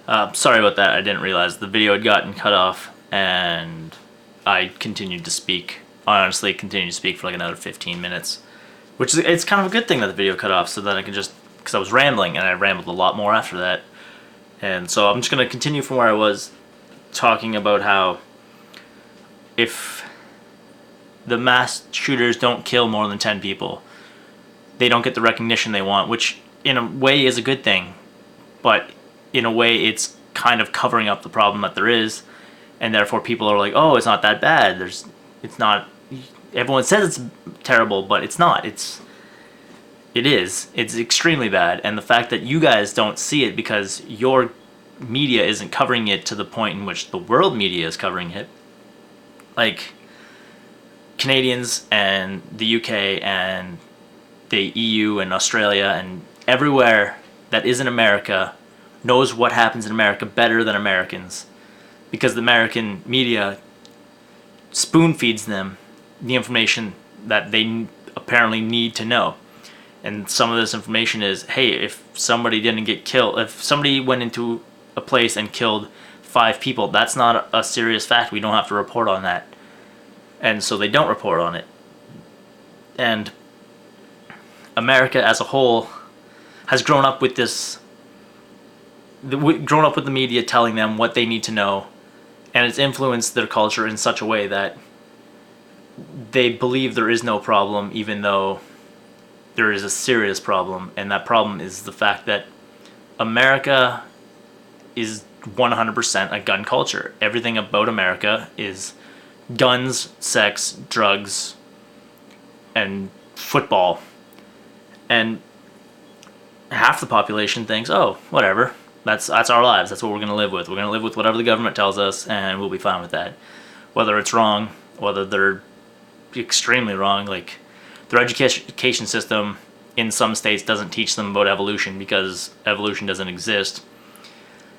Sorry about that. I didn't realize the video had gotten cut off, and I continued to speak. I honestly continued to speak for like another 15 minutes, which is it's kind of a good thing that the video cut off, so that I can just because I was rambling and I rambled a lot more after that, and so I'm just gonna continue from where I was talking about how if the mass shooters don't kill more than 10 people, they don't get the recognition they want, which in a way is a good thing, but in a way it's kind of covering up the problem that there is, and therefore people are like, oh, it's not that bad. It's not. Everyone says it's terrible, but it's not. It is. It's extremely bad, and the fact that you guys don't see it because your media isn't covering it to the point in which the world media is covering it, like Canadians and the UK and the EU and Australia and everywhere that isn't America knows what happens in America better than Americans, because the American media spoon feeds them the information that they apparently need to know. And some of this information is, hey, if somebody didn't get killed, if somebody went into a place and killed 5 people, that's not a serious fact. We don't have to report on that. And so they don't report on it. And America as a whole has grown up with the media telling them what they need to know, and it's influenced their culture in such a way that they believe there is no problem, even though there is a serious problem, and that problem is the fact that America is 100% a gun culture. Everything about America is guns, sex, drugs, and football. And half the population thinks, oh, whatever, that's our lives. That's what we're going to live with. We're going to live with whatever the government tells us, and we'll be fine with that. Whether it's wrong, whether they're extremely wrong, like their education system in some states doesn't teach them about evolution because evolution doesn't exist.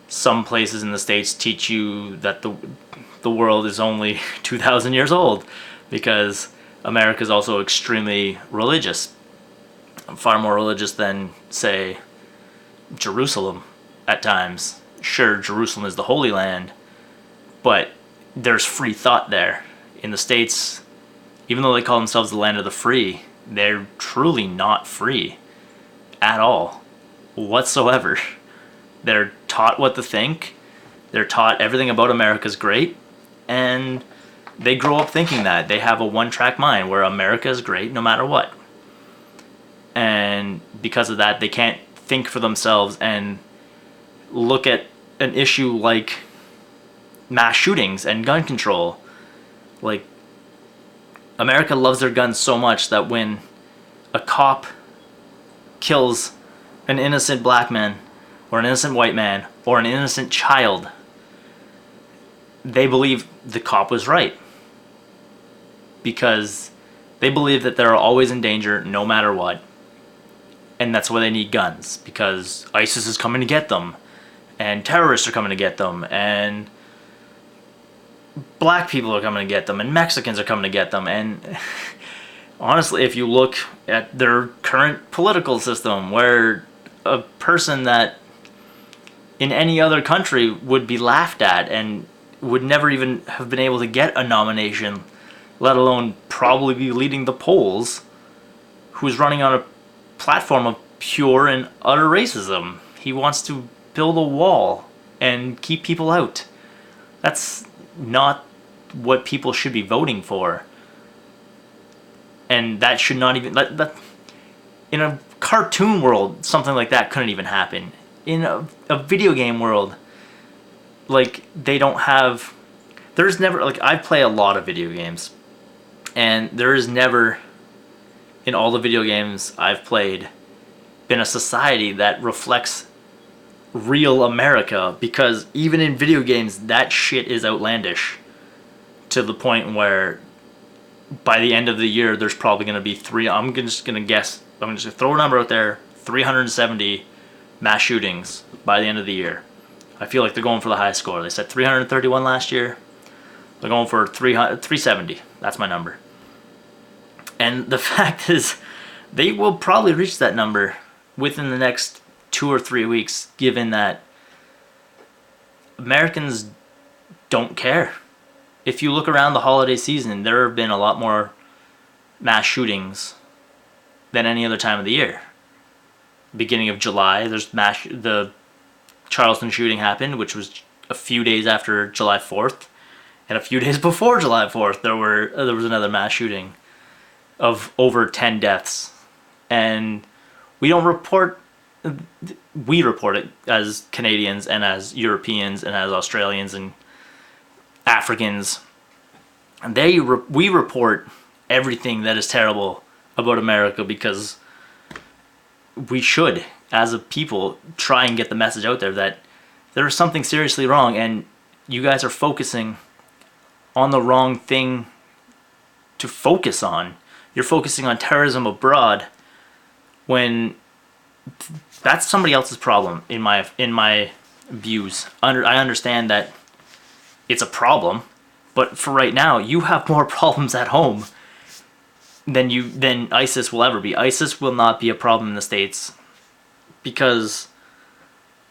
Some places in the states teach you that the world is only 2,000 years old because America is also extremely religious. Far more religious than, say, Jerusalem at times. Sure, Jerusalem is the Holy Land, but there's free thought there. In the States, even though they call themselves the land of the free, they're truly not free at all, whatsoever. They're taught what to think, they're taught everything about America's great, and they grow up thinking that. They have a one-track mind where America is great no matter what. And because of that, they can't think for themselves and look at an issue like mass shootings and gun control. Like, America loves their guns so much that when a cop kills an innocent black man or an innocent white man or an innocent child, they believe the cop was right, because they believe that they're always in danger no matter what. And that's why they need guns, because ISIS is coming to get them, and terrorists are coming to get them, and black people are coming to get them, and Mexicans are coming to get them. And honestly, if you look at their current political system, where a person that in any other country would be laughed at and would never even have been able to get a nomination, let alone probably be leading the polls, who's running on a platform of pure and utter racism. He wants to build a wall and keep people out. That's not what people should be voting for. And that should not even... That in a cartoon world, something like that couldn't even happen. In a video game world, like, they don't have... There's never... Like, I play a lot of video games, and there is never, in all the video games I've played, been a society that reflects real America, because even in video games, that shit is outlandish to the point where by the end of the year, there's probably going to be I'm just going to guess, I'm just going to throw a number out there, 370 mass shootings by the end of the year. I feel like they're going for the high score. They said 331 last year. They're going for 370. That's my number. And the fact is, they will probably reach that number within the next 2 or 3 weeks, given that Americans don't care. If you look around the holiday season, there have been a lot more mass shootings than any other time of the year. Beginning of July, the Charleston shooting happened, which was a few days after July 4th, and a few days before July 4th, there was another mass shooting of over 10 deaths, and we don't report. We report it as Canadians and as Europeans and as Australians and Africans. And we report everything that is terrible about America because we should, as a people, try and get the message out there that there is something seriously wrong, and you guys are focusing on the wrong thing to focus on. You're focusing on terrorism abroad when that's somebody else's problem in my views. I understand that it's a problem, but for right now, you have more problems at home than ISIS will ever be. ISIS will not be a problem in the States because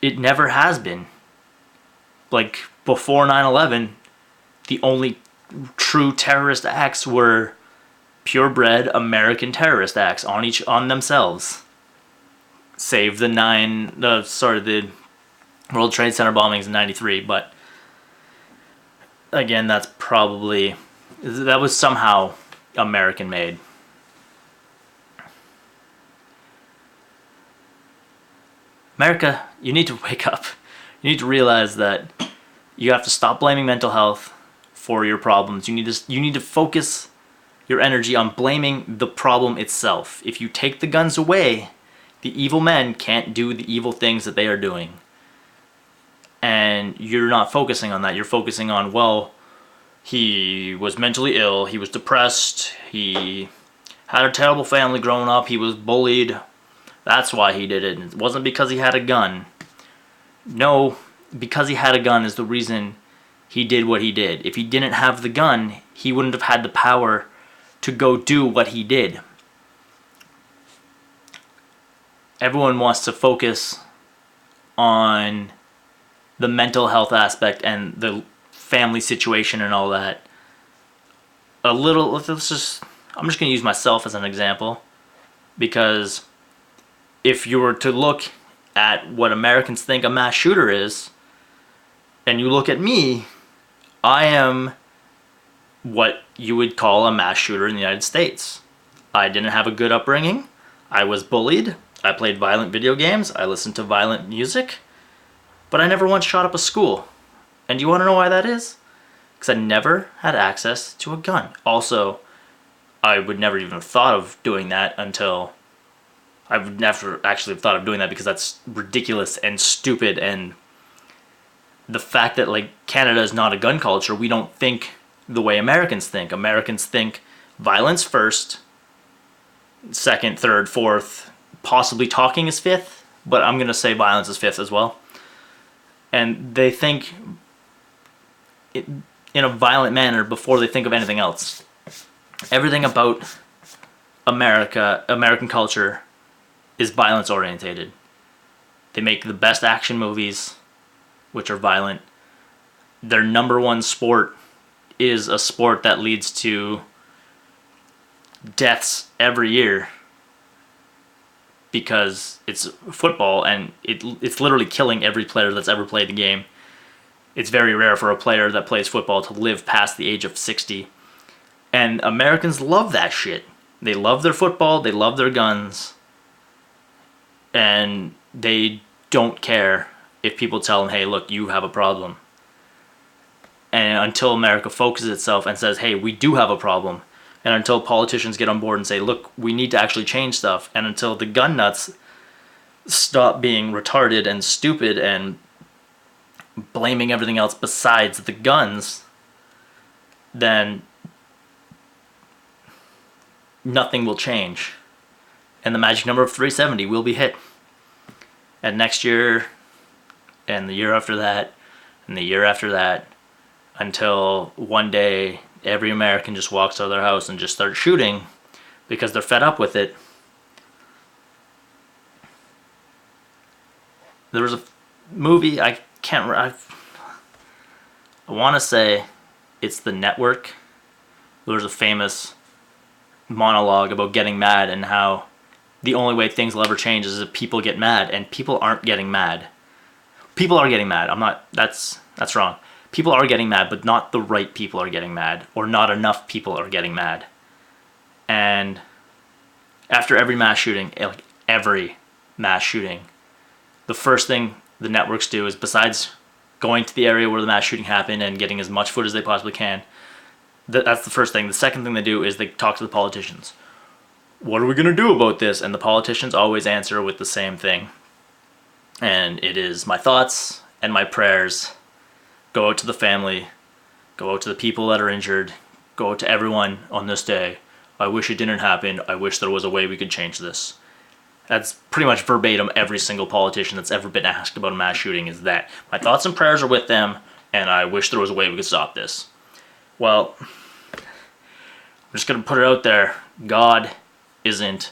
it never has been. Like before 9/11, the only true terrorist acts were purebred American terrorist acts on themselves. Save the World Trade Center bombings in '93, but again, that was somehow American made. America, you need to wake up. You need to realize that you have to stop blaming mental health for your problems. You need to focus your energy on blaming the problem itself. If you take the guns away, the evil men can't do the evil things that they are doing. And you're not focusing on that. You're focusing on, well, he was mentally ill, he was depressed, he had a terrible family growing up, he was bullied. That's why he did it. It wasn't because he had a gun. No, because he had a gun is the reason he did what he did. If he didn't have the gun, he wouldn't have had the power to go do what he did. Everyone wants to focus on the mental health aspect and the family situation and all that. I'm just going to use myself as an example, because if you were to look at what Americans think a mass shooter is, and you look at me, I am what you would call a mass shooter in the United States. I didn't have a good upbringing. I was bullied. I played violent video games. I listened to violent music. But I never once shot up a school. And do you want to know why that is? Because I never had access to a gun. Also, I would never even have thought of doing that until... I would never actually have thought of doing that because that's ridiculous and stupid, and the fact that like Canada is not a gun culture, we don't think the way Americans think. Americans think violence first, second, third, fourth, possibly talking is fifth, but I'm going to say violence is fifth as well. And they think in a violent manner before they think of anything else. Everything about American culture is violence orientated. They make the best action movies, which are violent. Their number one sport is a sport that leads to deaths every year because it's football, and it's literally killing every player that's ever played the game. It's very rare for a player that plays football to live past the age of 60. And Americans love that shit. They love their football, they love their guns, and they don't care if people tell them, hey, look, you have a problem. And until America focuses itself and says, hey, we do have a problem, and until politicians get on board and say, look, we need to actually change stuff, and until the gun nuts stop being retarded and stupid and blaming everything else besides the guns, then nothing will change. And the magic number of 370 will be hit. And next year, and the year after that, and the year after that, until one day every American just walks out of their house and just starts shooting because they're fed up with it. There was a movie, I can't remember, I want to say it's the network. There's a famous monologue about getting mad and how the only way things will ever change is if people get mad, and people aren't getting mad. People are getting mad. That's wrong. People are getting mad, but not the right people are getting mad, or not enough people are getting mad. And after every mass shooting, like every mass shooting, the first thing the networks do is, besides going to the area where the mass shooting happened and getting as much footage as they possibly can, that's the first thing. The second thing they do is they talk to the politicians. What are we going to do about this? And the politicians always answer with the same thing. And it is, my thoughts and my prayers go out to the family, go out to the people that are injured, go out to everyone on this day. I wish it didn't happen. I wish there was a way we could change this. That's pretty much verbatim every single politician that's ever been asked about a mass shooting is that. My thoughts and prayers are with them, and I wish there was a way we could stop this. Well, I'm just going to put it out there. God isn't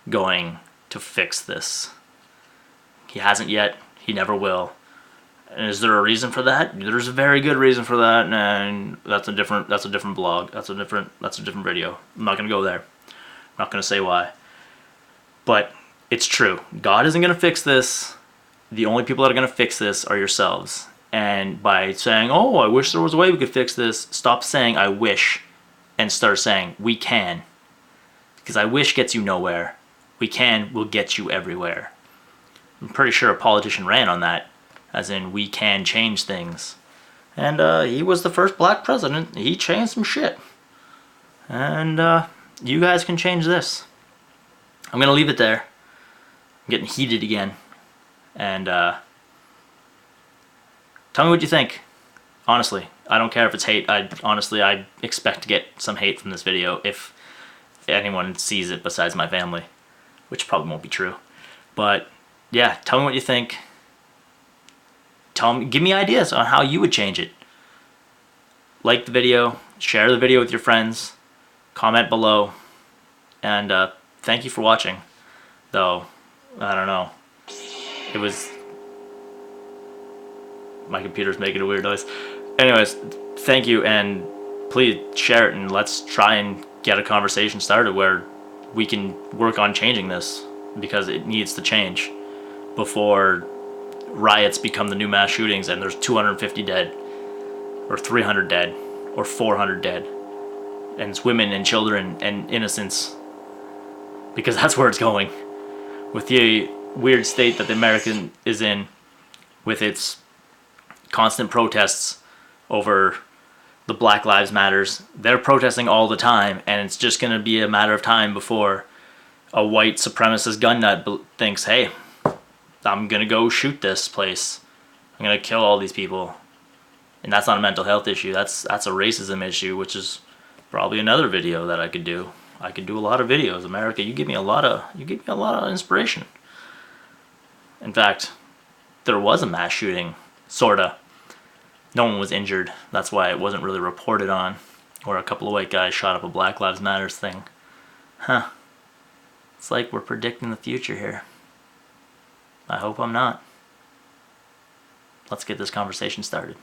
going to fix this. He hasn't yet. He never will. And is there a reason for that? There's a very good reason for that, and that's a different blog. That's a different video. I'm not going to go there. I'm not going to say why. But it's true. God isn't going to fix this. The only people that are going to fix this are yourselves. And by saying, oh, I wish there was a way we could fix this, stop saying I wish and start saying we can. Because I wish gets you nowhere. We can will get you everywhere. I'm pretty sure a politician ran on that, as in we can change things. And he was the first black president. He changed some shit. And you guys can change this. I'm going to leave it there. I'm getting heated again. And tell me what you think. Honestly, I don't care if it's hate. I expect to get some hate from this video if anyone sees it besides my family, which probably won't be true. But yeah, tell me what you think. Give me ideas on how you would change it. Like the video, share the video with your friends, comment below, and thank you for watching. Though, I don't know. My computer's making a weird noise. Anyways, thank you, and please share it, and let's try and get a conversation started where we can work on changing this, because it needs to change before riots become the new mass shootings and there's 250 dead, or 300 dead, or 400 dead, and it's women and children and innocents, because that's where it's going. With the weird state that the American is in, with its constant protests over the Black Lives Matters, they're protesting all the time, and it's just going to be a matter of time before a white supremacist gun nut thinks, hey, I'm going to go shoot this place. I'm going to kill all these people. And that's not a mental health issue. That's a racism issue, which is probably another video that I could do. I could do a lot of videos. America, you give me a lot of inspiration. In fact, there was a mass shooting, sorta. No one was injured. That's why it wasn't really reported on. Or a couple of white guys shot up a Black Lives Matters thing. Huh. It's like we're predicting the future here. I hope I'm not. Let's get this conversation started.